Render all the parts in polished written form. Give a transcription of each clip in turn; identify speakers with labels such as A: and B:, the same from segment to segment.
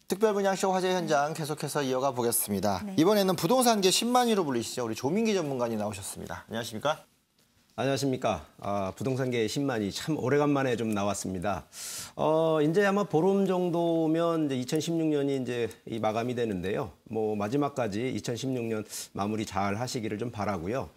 A: 특별분양쇼 화제 현장 계속해서 이어가 보겠습니다.
B: 네.
A: 이번에는 부동산계 10만이로 불리시죠. 우리 조민기 전문가님 나오셨습니다. 안녕하십니까?
C: 안녕하십니까. 부동산계의 10만이 참 오래간만에 좀 나왔습니다. 이제 아마 보름 정도면 이제 2016년이 이제 이 마감이 되는데요. 뭐 마지막까지 2016년 마무리 잘 하시기를 좀 바라고요.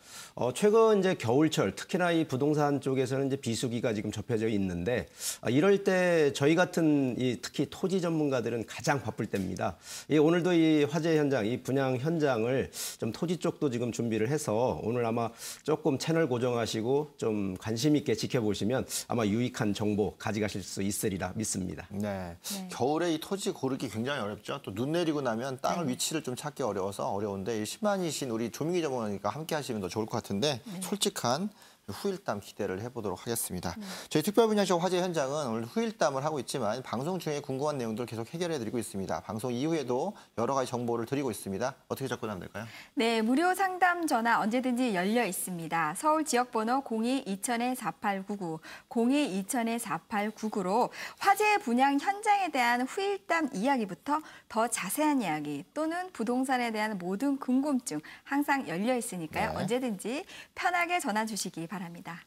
C: 최근 이제 겨울철 특히나 이 부동산 쪽에서는 이제 비수기가 지금 접혀져 있는데 이럴 때 저희 같은 이 특히 토지 전문가들은 가장 바쁠 때입니다. 오늘도 이 화재 현장, 이 분양 현장을 좀 토지 쪽도 지금 준비를 해서 오늘 아마 조금 채널 고정하시고 좀 관심 있게 지켜보시면 아마 유익한 정보 가져가실 수 있으리라 믿습니다.
A: 네. 겨울에 이 토지 고르기 굉장히 어렵죠. 또 눈 내리고 나면 땅을 위치를 좀 찾기 어려운데 10만이신 우리 조민기 전문가님과 함께 하시면 더 좋을 것 같은데 솔직한 후일담 기대를 해보도록 하겠습니다. 저희 특별분야쇼 화재 현장은 오늘 후일담을 하고 있지만 방송 중에 궁금한 내용들 계속 해결해드리고 있습니다. 방송 이후에도 여러 가지 정보를 드리고 있습니다. 어떻게 접근하면 될까요?
B: 네, 무료 상담 전화 언제든지 열려 있습니다. 서울 지역번호 02-2000-4899, 02-2000-4899로 화재 분양 현장에 대한 후일담 이야기부터 더 자세한 이야기 또는 부동산에 대한 모든 궁금증 항상 열려 있으니까요.
A: 네.
B: 언제든지 편하게 전화 주시기 바랍니다.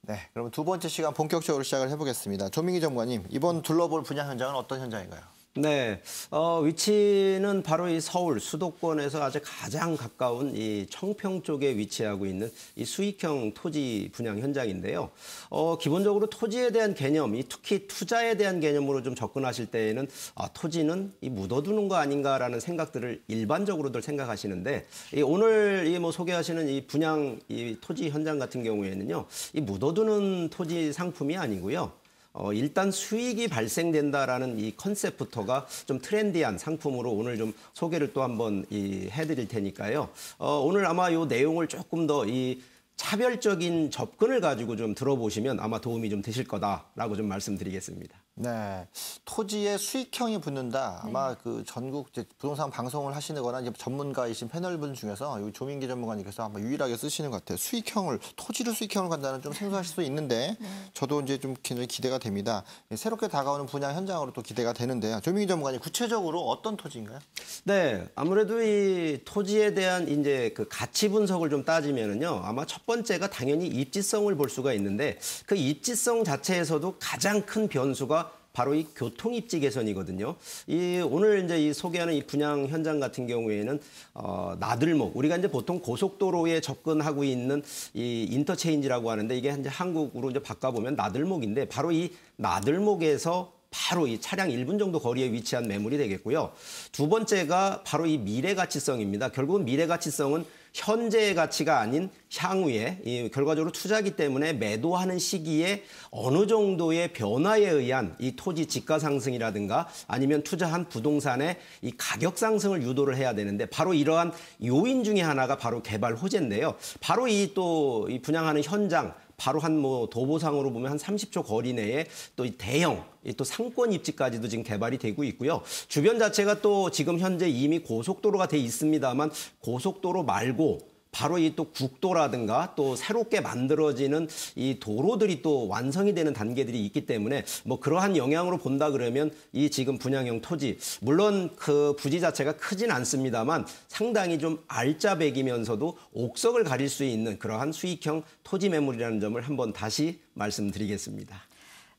A: 네, 그럼 두 번째 시간 본격적으로 시작을 해보겠습니다. 조민기 전문가님, 이번 둘러볼 분양 현장은 어떤 현장인가요?
C: 네, 위치는 바로 이 서울 수도권에서 아주 가장 가까운 이 청평 쪽에 위치하고 있는 이 수익형 토지 분양 현장인데요. 기본적으로 토지에 대한 개념, 특히 투자에 대한 개념으로 좀 접근하실 때에는 토지는 이 묻어두는 거 아닌가라는 생각들을 일반적으로들 생각하시는데 오늘 뭐 소개하시는 이 분양 이 토지 현장 같은 경우에는요, 이 묻어두는 토지 상품이 아니고요. 일단 수익이 발생된다라는 이 컨셉부터가 좀 트렌디한 상품으로 오늘 좀 소개를 또 한번 해드릴 테니까요. 오늘 아마 이 내용을 조금 더 이 차별적인 접근을 가지고 좀 들어보시면 아마 도움이 좀 되실 거다라고 좀 말씀드리겠습니다.
A: 네, 토지에 수익형이 붙는다. 아마 그 전국 이제 부동산 방송을 하시거나 이제 전문가이신 패널분 중에서 이 조민기 전문가님께서 아마 유일하게 쓰시는 것 같아요. 토지를 수익형으로 간다는 좀 생소하실 수 있는데 저도 이제 좀 굉장히 기대가 됩니다. 새롭게 다가오는 분양 현장으로 또 기대가 되는데요. 조민기 전문가님 구체적으로 어떤 토지인가요?
C: 네, 아무래도 이 토지에 대한 이제 그 가치 분석을 좀 따지면은요, 아마 첫 번째가 당연히 입지성을 볼 수가 있는데 그 입지성 자체에서도 가장 큰 변수가 바로 이 교통 입지 개선이거든요. 오늘 이제 소개하는 이 분양 현장 같은 경우에는 나들목, 우리가 이제 보통 고속도로에 접근하고 있는 이 인터체인지라고 하는데 이게 이제 한국으로 이제 바꿔보면 나들목인데 바로 이 나들목에서 바로 이 차량 1분 정도 거리에 위치한 매물이 되겠고요. 두 번째가 바로 이 미래 가치성입니다. 결국은 미래 가치성은 현재의 가치가 아닌 향후에 결과적으로 투자기 때문에 매도하는 시기에 어느 정도의 변화에 의한 이 토지 지가 상승이라든가 아니면 투자한 부동산의 이 가격 상승을 유도를 해야 되는데 바로 이러한 요인 중에 하나가 바로 개발 호재인데요. 바로 이 분양하는 현장 바로 한 도보상으로 보면 한 30초 거리 내에 또 이 대형 또 상권 입지까지도 지금 개발이 되고 있고요. 주변 자체가 또 지금 현재 이미 고속도로가 돼 있습니다만 고속도로 말고 바로 이 또 국도라든가 또 새롭게 만들어지는 이 도로들이 또 완성이 되는 단계들이 있기 때문에 뭐 그러한 영향으로 본다 그러면 이 지금 분양형 토지 물론 그 부지 자체가 크진 않습니다만 상당히 좀 알짜배기면서도 옥석을 가릴 수 있는 그러한 수익형 토지 매물이라는 점을 한번 다시 말씀드리겠습니다.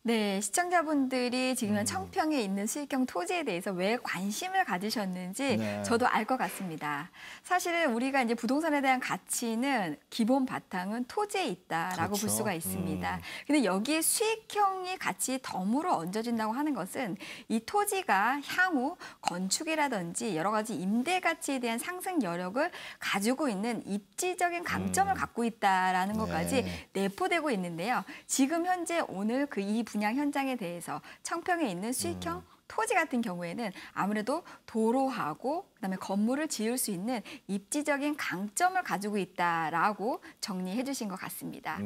B: 네, 시청자분들이 지금 청평에 있는 수익형 토지에 대해서 왜 관심을 가지셨는지 저도 알 것 같습니다. 사실은 우리가 이제 부동산에 대한 가치는 기본 바탕은 토지에 있다라고 볼 수가 있습니다. 근데 여기에 수익형이 같이 덤으로 얹어진다고 하는 것은 이 토지가 향후 건축이라든지 여러 가지 임대 가치에 대한 상승 여력을 가지고 있는 입지적인 강점을 갖고 있다라는 것까지 내포되고 있는데요. 지금 현재 오늘 이 분양 현장에 대해서 청평에 있는 수익형 토지 같은 경우에는 아무래도 도로하고 그다음에 건물을 지을 수 있는 입지적인 강점을 가지고 있다라고 정리해 주신 것 같습니다.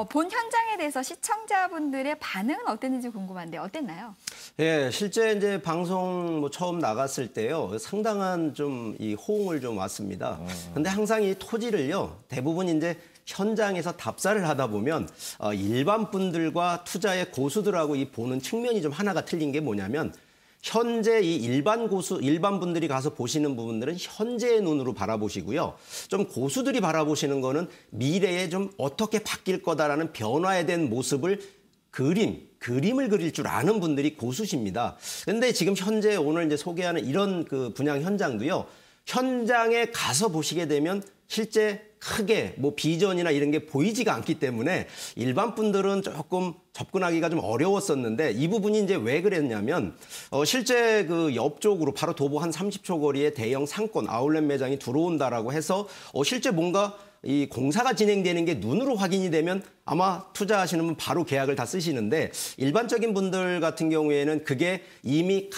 B: 본 현장에 대해서 시청자분들의 반응은 어땠는지 궁금한데 어땠나요?
C: 예, 실제 이제 방송 처음 나갔을 때요, 상당한 좀 이 호응을 좀 왔습니다. 근데 항상 이 토지를요, 대부분 이제 현장에서 답사를 하다 보면 일반 분들과 투자의 고수들하고 이 보는 측면이 좀 하나가 틀린 게 뭐냐면 현재 이 일반 분들이 가서 보시는 부분들은 현재의 눈으로 바라보시고요. 좀 고수들이 바라보시는 거는 미래에 좀 어떻게 바뀔 거다라는 변화에 대한 모습을 그림을 그릴 줄 아는 분들이 고수십니다. 근데 지금 현재 오늘 이제 소개하는 이런 그 분양 현장도요. 현장에 가서 보시게 되면 실제 크게 뭐 비전이나 이런 게 보이지가 않기 때문에 일반 분들은 조금 접근하기가 좀 어려웠었는데 이 부분이 이제 왜 그랬냐면 실제 그 옆쪽으로 바로 도보 한 30초 거리에 대형 상권 아울렛 매장이 들어온다라고 해서 실제 뭔가 이 공사가 진행되는 게 눈으로 확인이 되면 아마 투자하시는 분 바로 계약을 다 쓰시는데 일반적인 분들 같은 경우에는 그게 이미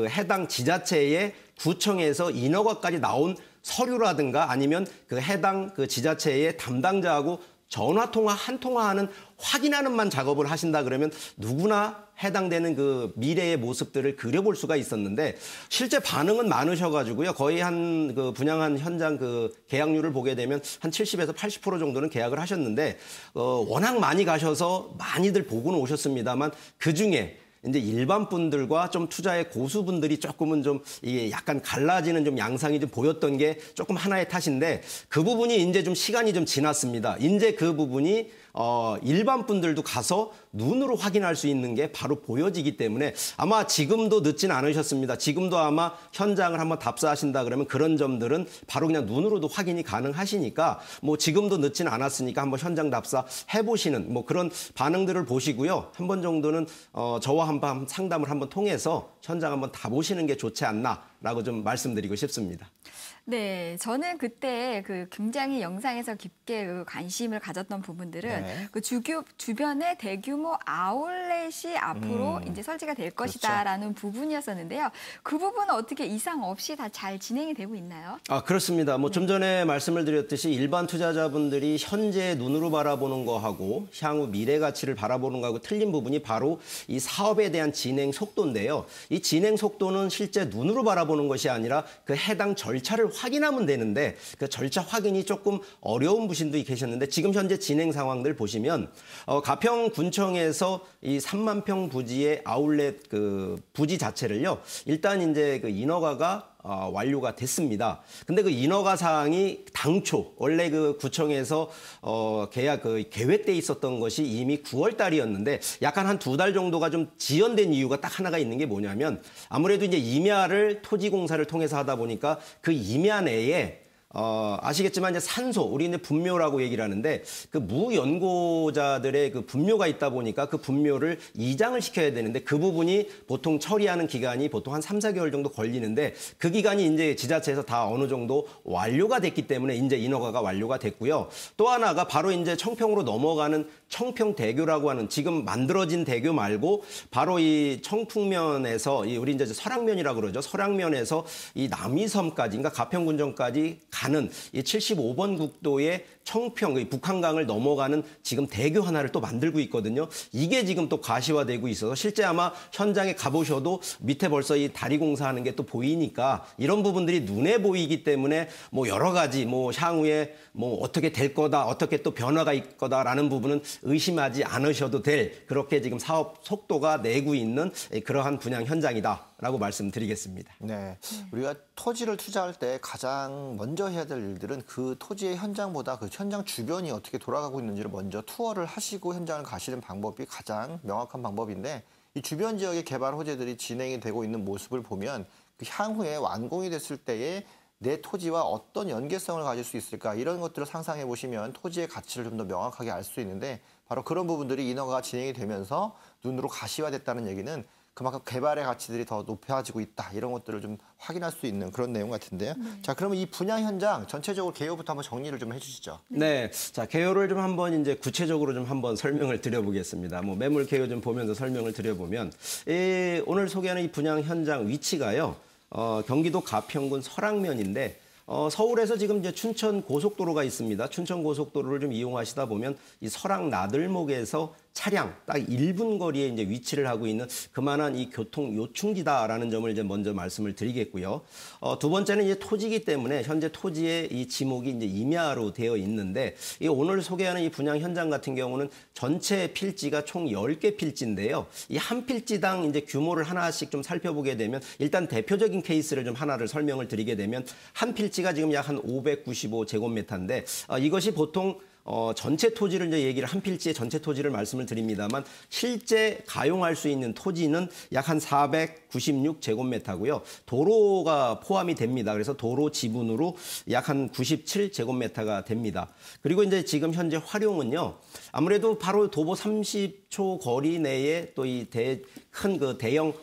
C: 해당 지자체의 구청에서 인허가까지 나온 서류라든가 아니면 그 해당 그 지자체의 담당자하고 전화 통화 한 통화하는 확인하는만 작업을 하신다 그러면 누구나 해당되는 그 미래의 모습들을 그려볼 수가 있었는데 실제 반응은 많으셔가지고요. 거의 한 그 분양한 현장 그 계약률을 보게 되면 한 70에서 80% 정도는 계약을 하셨는데 워낙 많이 가셔서 많이들 보고는 오셨습니다만 그 중에 이제 일반 분들과 좀 투자의 고수분들이 조금은 좀 이게 약간 갈라지는 좀 양상이 좀 보였던 게 조금 하나의 탓인데 그 부분이 이제 좀 시간이 좀 지났습니다. 이제 그 부분이 일반 분들도 가서 눈으로 확인할 수 있는 게 바로 보여지기 때문에 아마 지금도 늦진 않으셨습니다. 지금도 아마 현장을 한번 답사하신다 그러면 그런 점들은 바로 그냥 눈으로도 확인이 가능하시니까 뭐 지금도 늦진 않았으니까 한번 현장 답사 해보시는 뭐 그런 반응들을 보시고요. 한 번 정도는 저와 한번 상담을 한번 통해서 현장 한번 다 보시는 게 좋지 않나라고 좀 말씀드리고 싶습니다.
B: 네, 저는 그때 그 굉장히 영상에서 깊게 그 관심을 가졌던 부분들은 그 주변에 대규모 아울렛이 앞으로 이제 설치가 될 것이다라는 부분이었었는데요. 그 부분은 어떻게 이상 없이 다 잘 진행이 되고 있나요?
C: 그렇습니다. 뭐 좀 전에 말씀을 드렸듯이 일반 투자자분들이 현재 눈으로 바라보는 거하고 향후 미래 가치를 바라보는 거하고 틀린 부분이 바로 이 사업에 대한 진행 속도인데요. 이 진행 속도는 실제 눈으로 바라보는 것이 아니라 그 해당 절차를 확인하면 되는데 그 절차 확인이 조금 어려운 분들이 계셨는데 지금 현재 진행 상황들 보시면 가평군청에서 이 3만 평 부지의 아울렛 그 부지 자체를요. 일단 이제 그 인허가가 완료가 됐습니다. 근데 그 인허가 사항이 당초 원래 그 구청에서 계약 그 계획돼 있었던 것이 이미 9월 달이었는데 약간 한 2달 정도가 좀 지연된 이유가 딱 하나가 있는 게 뭐냐면 아무래도 이제 임야를 토지공사를 통해서 하다 보니까 그 임야 내에 아시겠지만 이제 산소, 우리 이제 분묘라고 얘기를 하는데 그 무연고자들의 그 분묘가 있다 보니까 그 분묘를 이장을 시켜야 되는데 그 부분이 보통 처리하는 기간이 보통 한 3, 4개월 정도 걸리는데 그 기간이 이제 지자체에서 다 어느 정도 완료가 됐기 때문에 이제 인허가가 완료가 됐고요. 또 하나가 바로 이제 청평으로 넘어가는 청평대교라고 하는 지금 만들어진 대교 말고 바로 이 청풍면에서 우리 이제 설악면이라고 그러죠. 설악면에서 이 남이섬까지, 그러니까 가평군청까지 가는 이 75번 국도의 청평, 북한강을 넘어가는 지금 대교 하나를 또 만들고 있거든요. 이게 지금 또 가시화되고 있어서 실제 아마 현장에 가보셔도 밑에 벌써 이 다리 공사하는 게 또 보이니까 이런 부분들이 눈에 보이기 때문에 뭐 여러 가지 뭐 향후에 뭐 어떻게 될 거다, 어떻게 또 변화가 있을 거다라는 부분은 의심하지 않으셔도 될 그렇게 지금 사업 속도가 내고 있는 그러한 분양 현장이다라고 말씀드리겠습니다.
A: 네, 우리가 토지를 투자할 때 가장 먼저 해야 될 일들은 그 토지의 현장보다 그 현장 주변이 어떻게 돌아가고 있는지를 먼저 투어를 하시고 현장을 가시는 방법이 가장 명확한 방법인데 이 주변 지역의 개발 호재들이 진행이 되고 있는 모습을 보면 그 향후에 완공이 됐을 때에 내 토지와 어떤 연계성을 가질 수 있을까 이런 것들을 상상해 보시면 토지의 가치를 좀 더 명확하게 알 수 있는데 바로 그런 부분들이 인허가가 진행이 되면서 눈으로 가시화됐다는 얘기는 그만큼 개발의 가치들이 더 높아지고 있다 이런 것들을 좀 확인할 수 있는 그런 내용 같은데요. 자, 그러면 이 분양 현장 전체적으로 개요부터 한번 정리를 좀 해주시죠.
C: 네, 자 개요를 좀 한번 이제 구체적으로 좀 한번 설명을 드려보겠습니다. 뭐 매물 개요 좀 보면서 설명을 드려보면 오늘 소개하는 이 분양 현장 위치가요. 경기도 가평군 설악면인데 서울에서 지금 이제 춘천 고속도로가 있습니다. 춘천 고속도로를 좀 이용하시다 보면 이 설악 나들목에서 차량 딱 1분 거리에 이제 위치를 하고 있는 그만한 이 교통 요충지다라는 점을 이제 먼저 말씀을 드리겠고요. 두 번째는 이제 토지이기 때문에 현재 토지의 이 지목이 이제 임야로 되어 있는데 이 오늘 소개하는 이 분양 현장 같은 경우는 전체 필지가 총 10개 필지인데요. 이 한 필지당 이제 규모를 하나씩 좀 살펴보게 되면 일단 대표적인 케이스를 좀 하나를 설명을 드리게 되면 한 필지가 지금 약 한 595제곱미터인데 이것이 보통 전체 토지를 이제 얘기를 한 필지의 전체 토지를 말씀을 드립니다만 실제 가용할 수 있는 토지는 약 한 496제곱미터고요. 도로가 포함이 됩니다. 그래서 도로 지분으로 약 한 97제곱미터가 됩니다. 그리고 이제 지금 현재 활용은요. 아무래도 바로 도보 30초 거리 내에 또 이 큰 그 대형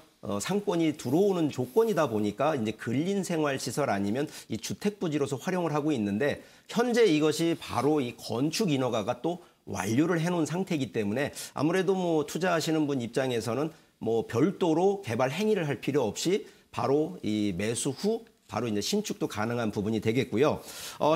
C: 상권이 들어오는 조건이다 보니까 이제 근린 생활 시설 아니면 이 주택 부지로서 활용을 하고 있는데 현재 이것이 바로 이 건축 인허가가 또 완료를 해놓은 상태이기 때문에 아무래도 뭐 투자하시는 분 입장에서는 뭐 별도로 개발 행위를 할 필요 없이 바로 이 매수 후 바로 이제 신축도 가능한 부분이 되겠고요.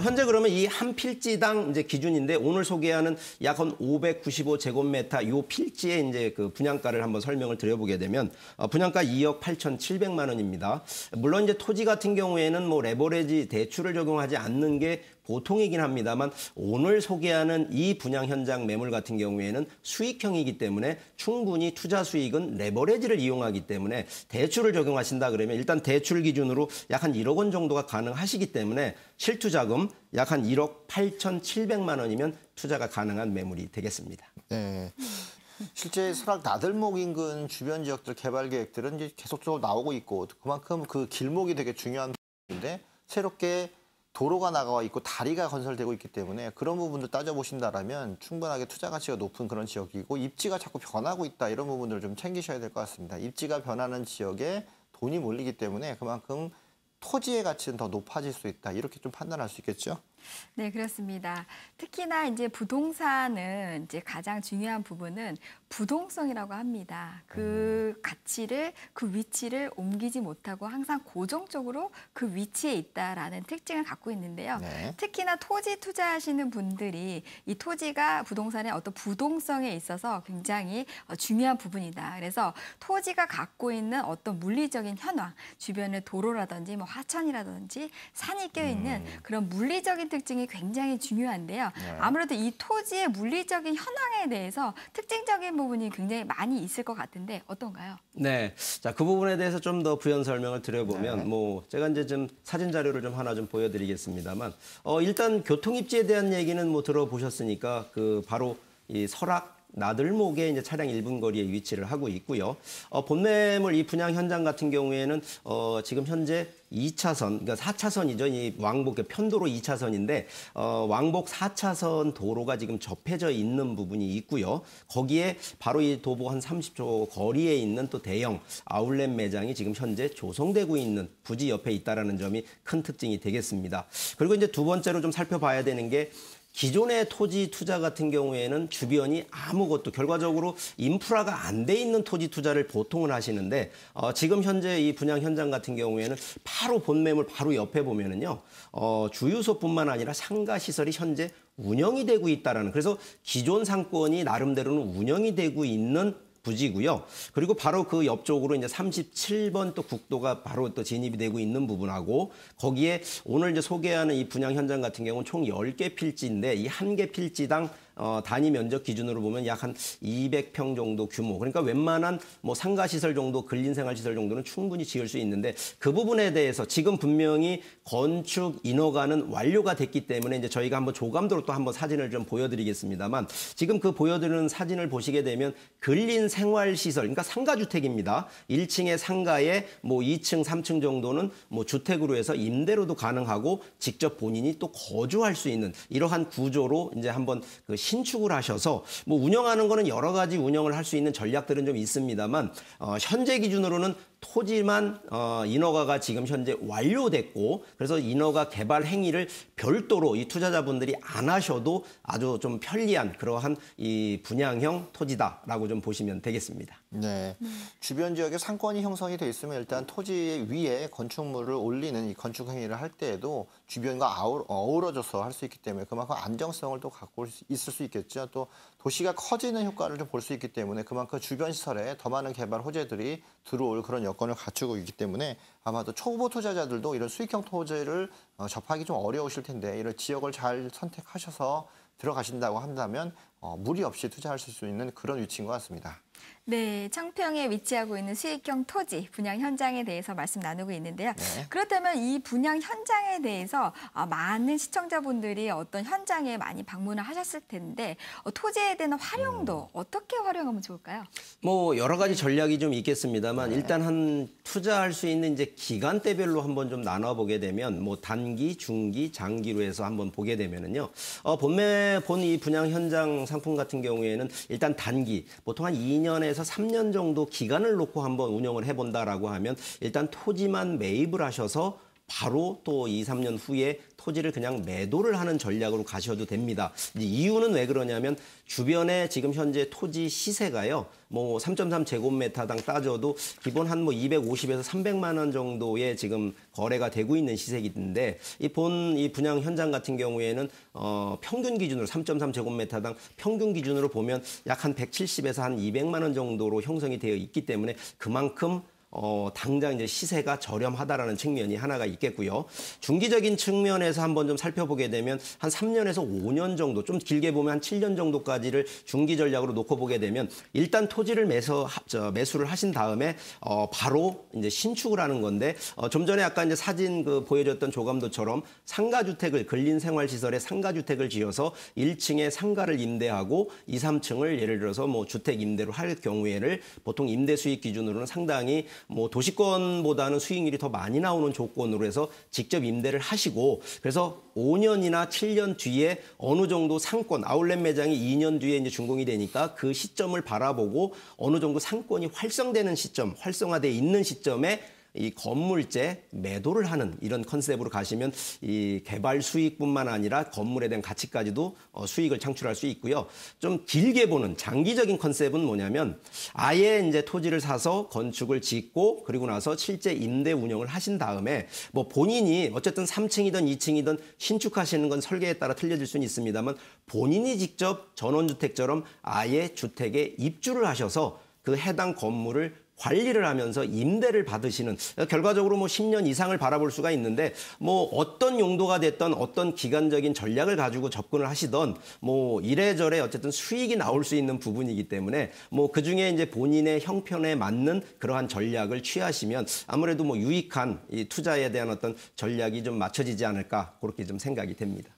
C: 현재 그러면 이 한 필지당 이제 기준인데 오늘 소개하는 약 한 595제곱미터 요 필지의 이제 그 분양가를 한번 설명을 드려보게 되면 분양가 2억 8,700만 원입니다. 물론 이제 토지 같은 경우에는 뭐 레버리지 대출을 적용하지 않는 게 보통이긴 합니다만 오늘 소개하는 이 분양 현장 매물 같은 경우에는 수익형이기 때문에 충분히 투자 수익은 레버리지를 이용하기 때문에 대출을 적용하신다 그러면 일단 대출 기준으로 약 한 1억 원 정도가 가능하시기 때문에 실투자금 약 한 1억 8,700만 원이면 투자가 가능한 매물이 되겠습니다.
A: 네. 실제 설악 나들목 인근 주변 지역들 개발 계획들은 이제 계속적으로 나오고 있고 그만큼 그 길목이 되게 중요한 부분인데 새롭게 도로가 나가 있고 다리가 건설되고 있기 때문에 그런 부분들 따져보신다라면 충분하게 투자 가치가 높은 그런 지역이고 입지가 자꾸 변하고 있다 이런 부분들을 좀 챙기셔야 될 것 같습니다. 입지가 변하는 지역에 돈이 몰리기 때문에 그만큼 토지의 가치는 더 높아질 수 있다 이렇게 좀 판단할 수 있겠죠.
B: 네, 그렇습니다. 특히나 이제 부동산은 이제 가장 중요한 부분은 부동성이라고 합니다. 그 가치를, 그 위치를 옮기지 못하고 항상 고정적으로 그 위치에 있다라는 특징을 갖고 있는데요.
A: 네.
B: 특히나 토지 투자하시는 분들이 이 토지가 부동산의 어떤 부동성에 있어서 굉장히 중요한 부분이다. 그래서 토지가 갖고 있는 어떤 물리적인 현황, 주변에 도로라든지 뭐 하천이라든지 산이 껴있는 그런 물리적인 특징이 굉장히 중요한데요.
A: 네.
B: 아무래도 이 토지의 물리적인 현황에 대해서 특징적인 부분이 굉장히 많이 있을 것 같은데 어떤가요?
C: 네. 자, 그 부분에 대해서 좀 더 부연 설명을 드려보면,
A: 네.
C: 뭐, 제가 이제 좀 사진 자료를 좀 하나 좀 보여드리겠습니다만, 일단 교통입지에 대한 얘기는 뭐 들어보셨으니까, 그 바로 이 설악 나들목에 이제 차량 1분 거리에 위치를 하고 있고요. 본매물 이 분양 현장 같은 경우에는 지금 현재 2차선, 그러니까 4차선이죠. 이 왕복 편도로 2차선인데 왕복 4차선 도로가 지금 접해져 있는 부분이 있고요. 거기에 바로 이 도보 한 30초 거리에 있는 또 대형 아울렛 매장이 지금 현재 조성되고 있는 부지 옆에 있다라는 점이 큰 특징이 되겠습니다. 그리고 이제 두 번째로 좀 살펴봐야 되는 게 기존의 토지 투자 같은 경우에는 주변이 아무것도 결과적으로 인프라가 안 돼 있는 토지 투자를 보통은 하시는데 지금 현재 이 분양 현장 같은 경우에는 바로 본매물 바로 옆에 보면은요 주유소뿐만 아니라 상가 시설이 현재 운영이 되고 있다라는 그래서 기존 상권이 나름대로는 운영이 되고 있는 부지고요. 그리고 바로 그 옆쪽으로 이제 37번 또 국도가 바로 또 진입이 되고 있는 부분하고 거기에 오늘 이제 소개하는 이 분양 현장 같은 경우는 총 10개 필지인데 이 한 개 필지당 단위 면적 기준으로 보면 약 한 200평 정도 규모. 그러니까 웬만한 뭐 상가시설 정도, 근린생활시설 정도는 충분히 지을 수 있는데 그 부분에 대해서 지금 분명히 건축 인허가는 완료가 됐기 때문에 이제 저희가 한번 조감도로 또 한번 사진을 좀 보여드리겠습니다만 지금 그 보여드리는 사진을 보시게 되면 근린생활시설, 그러니까 상가주택입니다. 1층의 상가에 뭐 2층, 3층 정도는 뭐 주택으로 해서 임대로도 가능하고 직접 본인이 또 거주할 수 있는 이러한 구조로 이제 한번 그 신축을 하셔서 뭐 운영하는 거는 여러 가지 운영을 할 수 있는 전략들은 좀 있습니다만 현재 기준으로는 토지만 인허가가 지금 현재 완료됐고 그래서 인허가 개발 행위를 별도로 이 투자자분들이 안 하셔도 아주 좀 편리한 그러한 이 분양형 토지다라고 좀 보시면 되겠습니다.
A: 네. 주변 지역에 상권이 형성이 돼 있으면 일단 토지 위에 건축물을 올리는 이 건축 행위를 할 때에도 주변과 어우러져서 할 수 있기 때문에 그만큼 안정성을 또 갖고 있을 수 있겠죠. 또 도시가 커지는 효과를 좀 볼 수 있기 때문에 그만큼 주변 시설에 더 많은 개발 호재들이 들어올 그런 여건을 갖추고 있기 때문에 아마도 초보 투자자들도 이런 수익형 토지를 접하기 좀 어려우실 텐데 이런 지역을 잘 선택하셔서 들어가신다고 한다면 무리 없이 투자할 수 있는 그런 위치인 것 같습니다.
B: 네, 청평에 위치하고 있는 수익형 토지 분양 현장에 대해서 말씀 나누고 있는데요.
A: 네.
B: 그렇다면 이 분양 현장에 대해서 많은 시청자분들이 어떤 현장에 많이 방문을 하셨을 텐데 토지에 대한 활용도 어떻게 활용하면 좋을까요?
C: 뭐 여러 가지 전략이 좀 있겠습니다만 일단 한 투자할 수 있는 이제 기간대별로 한번 좀 나눠보게 되면 뭐 단기, 중기, 장기로 해서 한번 보게 되면은요. 본 이 분양 현장 상품 같은 경우에는 일단 단기 보통 한 2년에서 3년 정도 기간을 놓고 한번 운영을 해본다라고 하면 일단 토지만 매입을 하셔서 바로 또 2, 3년 후에 토지를 그냥 매도를 하는 전략으로 가셔도 됩니다. 이유는 왜 그러냐면 주변에 지금 현재 토지 시세가요. 뭐 3.3제곱미터당 따져도 기본 한 뭐 250에서 300만 원 정도의 지금 거래가 되고 있는 시세인데 이 분양 현장 같은 경우에는 평균 기준으로 3.3제곱미터당 평균 기준으로 보면 약 한 170에서 한 200만 원 정도로 형성이 되어 있기 때문에 그만큼 당장 이제 시세가 저렴하다라는 측면이 하나가 있겠고요. 중기적인 측면에서 한번 좀 살펴보게 되면 한 3년에서 5년 정도, 좀 길게 보면 한 7년 정도까지를 중기 전략으로 놓고 보게 되면 일단 토지를 매수를 하신 다음에 바로 이제 신축을 하는 건데 좀 전에 아까 이제 사진 보여줬던 조감도처럼 상가주택을 근린생활시설에 상가주택을 지어서 1층에 상가를 임대하고 2, 3층을 예를 들어서 뭐 주택 임대로 할 경우에를 보통 임대 수익 기준으로는 상당히 뭐 도시권보다는 수익률이 더 많이 나오는 조건으로 해서 직접 임대를 하시고 그래서 5년이나 7년 뒤에 어느 정도 상권 아울렛 매장이 2년 뒤에 이제 준공이 되니까 그 시점을 바라보고 어느 정도 상권이 활성되는 시점, 활성화돼 있는 시점에 이 건물재 매도를 하는 이런 컨셉으로 가시면 이 개발 수익뿐만 아니라 건물에 대한 가치까지도 수익을 창출할 수 있고요. 좀 길게 보는 장기적인 컨셉은 뭐냐면 아예 이제 토지를 사서 건축을 짓고 그리고 나서 실제 임대 운영을 하신 다음에 뭐 본인이 어쨌든 3층이든 2층이든 신축하시는 건 설계에 따라 틀려질 수는 있습니다만 본인이 직접 전원주택처럼 아예 주택에 입주를 하셔서 그 해당 건물을 관리를 하면서 임대를 받으시는 결과적으로 뭐 10년 이상을 바라볼 수가 있는데 뭐 어떤 용도가 됐던 어떤 기간적인 전략을 가지고 접근을 하시던 뭐 이래저래 어쨌든 수익이 나올 수 있는 부분이기 때문에 뭐 그중에 이제 본인의 형편에 맞는 그러한 전략을 취하시면 아무래도 뭐 유익한 이 투자에 대한 어떤 전략이 좀 맞춰지지 않을까 그렇게 좀 생각이 됩니다.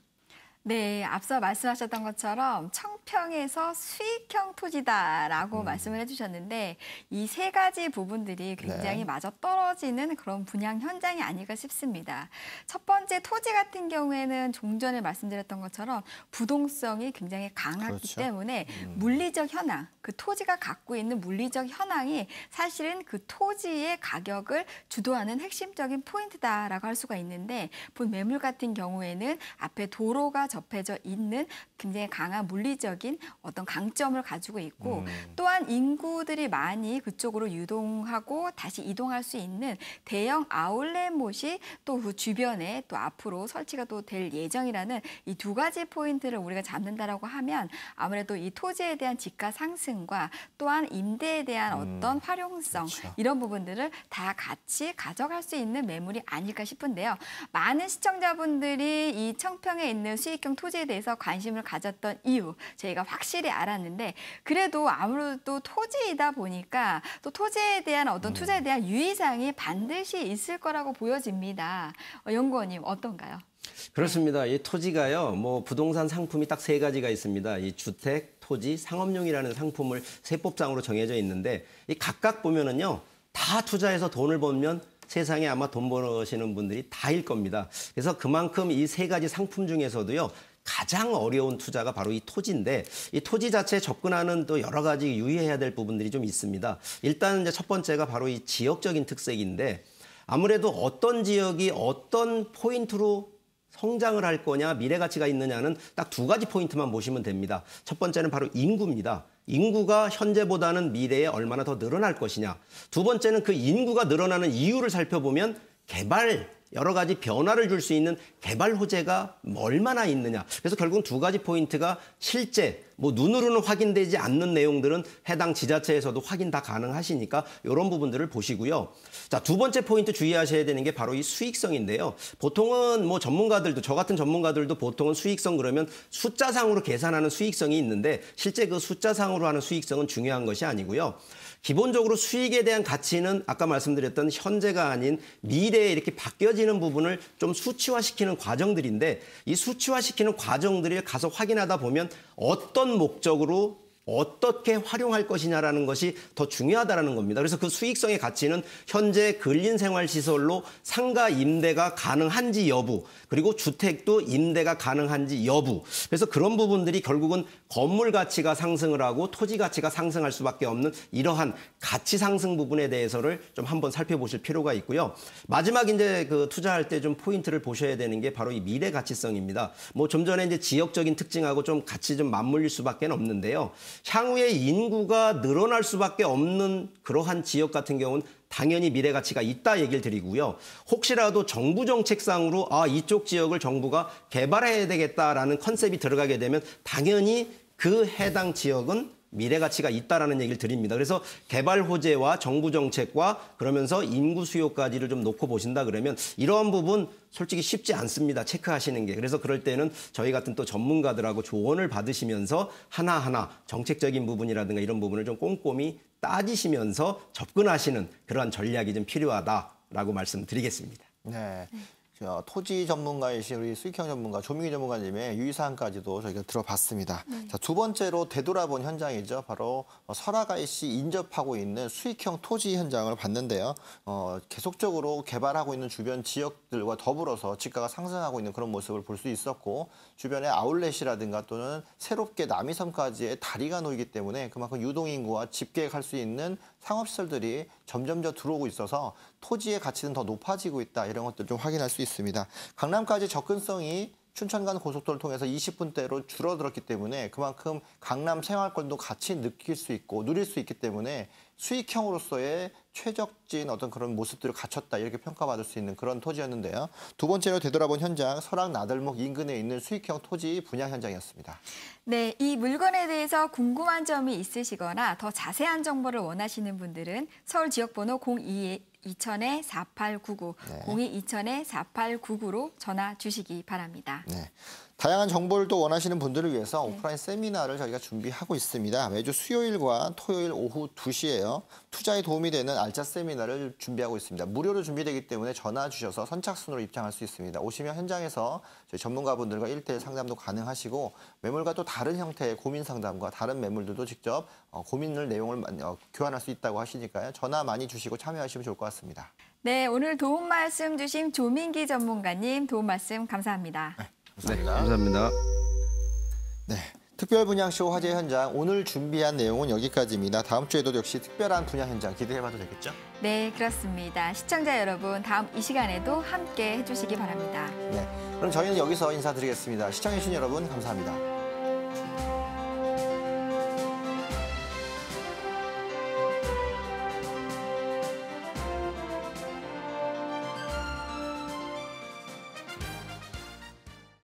B: 네, 앞서 말씀하셨던 것처럼 청평에서 수익형 토지다라고 말씀을 해주셨는데 이 세 가지 부분들이 굉장히 맞아떨어지는 그런 분양 현장이 아닐까 싶습니다. 첫 번째 토지 같은 경우에는 좀 전에 말씀드렸던 것처럼 부동성이 굉장히 강하기 때문에 물리적 현황, 그 토지가 갖고 있는 물리적 현황이 사실은 그 토지의 가격을 주도하는 핵심적인 포인트다라고 할 수가 있는데 본 매물 같은 경우에는 앞에 도로가 접해져 있는 굉장히 강한 물리적인 어떤 강점을 가지고 있고 또한 인구들이 많이 그쪽으로 유동하고 다시 이동할 수 있는 대형 아울렛못이 또 그 주변에 또 앞으로 설치가 또 될 예정이라는 이 두 가지 포인트를 우리가 잡는다라고 하면 아무래도 이 토지에 대한 지가 상승과 또한 임대에 대한 어떤 활용성 이런 부분들을 다 같이 가져갈 수 있는 매물이 아닐까 싶은데요. 많은 시청자분들이 이 청평에 있는 수익형 토지에 대해서 관심을 가졌던 이유 저희가 확실히 알았는데 그래도 아무래도 토지이다 보니까 또 토지에 대한 어떤 투자에 대한 유의사항이 반드시 있을 거라고 보여집니다. 연구원님 어떤가요?
C: 그렇습니다. 이 토지가요, 뭐 부동산 상품이 딱 세 가지가 있습니다. 이 주택, 토지, 상업용이라는 상품을 세법상으로 정해져 있는데 이 각각 보면은요, 다 투자해서 돈을 벌면 세상에 아마 돈 버시는 분들이 다일 겁니다. 그래서 그만큼 이 세 가지 상품 중에서도요, 가장 어려운 투자가 바로 이 토지인데 이 토지 자체에 접근하는 또 여러 가지 유의해야 될 부분들이 좀 있습니다. 일단 이제 첫 번째가 바로 이 지역적인 특색인데 아무래도 어떤 지역이 어떤 포인트로 성장을 할 거냐, 미래 가치가 있느냐는 딱 두 가지 포인트만 보시면 됩니다. 첫 번째는 바로 인구입니다. 인구가 현재보다는 미래에 얼마나 더 늘어날 것이냐. 두 번째는 그 인구가 늘어나는 이유를 살펴보면 개발, 여러 가지 변화를 줄 수 있는 개발 호재가 얼마나 있느냐. 그래서 결국은 두 가지 포인트가 실제 눈으로는 확인되지 않는 내용들은 해당 지자체에서도 확인 다 가능하시니까 이런 부분들을 보시고요. 자, 두 번째 포인트 주의하셔야 되는 게 바로 이 수익성인데요. 보통은 전문가들도, 저 같은 전문가들도 보통은 수익성 그러면 숫자상으로 계산하는 수익성이 있는데 실제 그 숫자상으로 하는 수익성은 중요한 것이 아니고요. 기본적으로 수익에 대한 가치는 아까 말씀드렸던 현재가 아닌 미래에 이렇게 바뀌어지는 부분을 좀 수치화시키는 과정들인데 이 수치화시키는 과정들을 가서 확인하다 보면 어떤 목적으로 어떻게 활용할 것이냐라는 것이 더 중요하다는 겁니다. 그래서 그 수익성의 가치는 현재 근린생활시설로 상가 임대가 가능한지 여부, 그리고 주택도 임대가 가능한지 여부. 그래서 그런 부분들이 결국은 건물 가치가 상승을 하고 토지 가치가 상승할 수밖에 없는 이러한 가치 상승 부분에 대해서를 좀 한번 살펴보실 필요가 있고요. 마지막 이제 그 투자할 때 좀 포인트를 보셔야 되는 게 바로 이 미래 가치성입니다. 좀 전에 이제 지역적인 특징하고 좀 같이 좀 맞물릴 수밖에 없는데요. 향후에 인구가 늘어날 수밖에 없는 그러한 지역 같은 경우는 당연히 미래 가치가 있다 얘기를 드리고요. 혹시라도 정부 정책상으로 이쪽 지역을 정부가 개발해야 되겠다라는 컨셉이 들어가게 되면 당연히 그 해당 지역은 미래 가치가 있다라는 얘기를 드립니다. 그래서 개발 호재와 정부 정책과 그러면서 인구 수요까지를 좀 놓고 보신다 그러면 이러한 부분 솔직히 쉽지 않습니다. 체크하시는 게. 그래서 그럴 때는 저희 같은 또 전문가들하고 조언을 받으시면서 하나하나 정책적인 부분이라든가 이런 부분을 좀 꼼꼼히 따지시면서 접근하시는 그러한 전략이 좀 필요하다라고 말씀드리겠습니다.
A: 네. 토지 전문가이신 우리 수익형 전문가 조민기 전문가님의 유의사항까지도 저희가 들어봤습니다. 자, 두 번째로 되돌아본 현장이죠. 바로 설악IC 인접하고 있는 수익형 토지 현장을 봤는데요. 계속적으로 개발하고 있는 주변 지역들과 더불어서 지가가 상승하고 있는 그런 모습을 볼 수 있었고 주변에 아울렛이라든가 또는 새롭게 남이섬까지의 다리가 놓이기 때문에 그만큼 유동인구와 집계획할 수 있는 상업시설들이 점점 더 들어오고 있어서 토지의 가치는 더 높아지고 있다. 이런 것들 좀 확인할 수 있습니다. 강남까지 접근성이 춘천 간 고속도로를 통해서 20분대로 줄어들었기 때문에 그만큼 강남 생활권도 같이 느낄 수 있고 누릴 수 있기 때문에 수익형으로서의 최적진 어떤 그런 모습들을 갖췄다 이렇게 평가받을 수 있는 그런 토지였는데요. 두 번째로 되돌아본 현장, 설악 나들목 인근에 있는 수익형 토지 분양 현장이었습니다.
B: 네, 이 물건에 대해서 궁금한 점이 있으시거나 더 자세한 정보를 원하시는 분들은 서울 지역번호 02-2000-4899,
A: 네.
B: 02-2000-4899로 전화 주시기 바랍니다.
A: 네. 다양한 정보를 또 원하시는 분들을 위해서 오프라인 세미나를 저희가 준비하고 있습니다. 매주 수요일과 토요일 오후 2시에요. 투자에 도움이 되는 알짜 세미나를 준비하고 있습니다. 무료로 준비되기 때문에 전화 주셔서 선착순으로 입장할 수 있습니다. 오시면 현장에서 저희 전문가분들과 1:1 상담도 가능하시고 매물과 또 다른 형태의 고민 상담과 다른 매물들도 직접 고민을 내용을 교환할 수 있다고 하시니까요. 전화 많이 주시고 참여하시면 좋을 것 같습니다.
B: 네, 오늘 도움 말씀 주신 조민기 전문가님 도움 말씀 감사합니다.
A: 감사합니다.
C: 네, 감사합니다.
A: 네, 특별 분양쇼 화제 현장 오늘 준비한 내용은 여기까지입니다. 다음 주에도 역시 특별한 분양 현장 기대해봐도 되겠죠?
B: 네, 그렇습니다. 시청자 여러분, 다음 이 시간에도 함께 해주시기 바랍니다.
A: 네, 그럼 저희는 여기서 인사드리겠습니다. 시청해주신 여러분 감사합니다.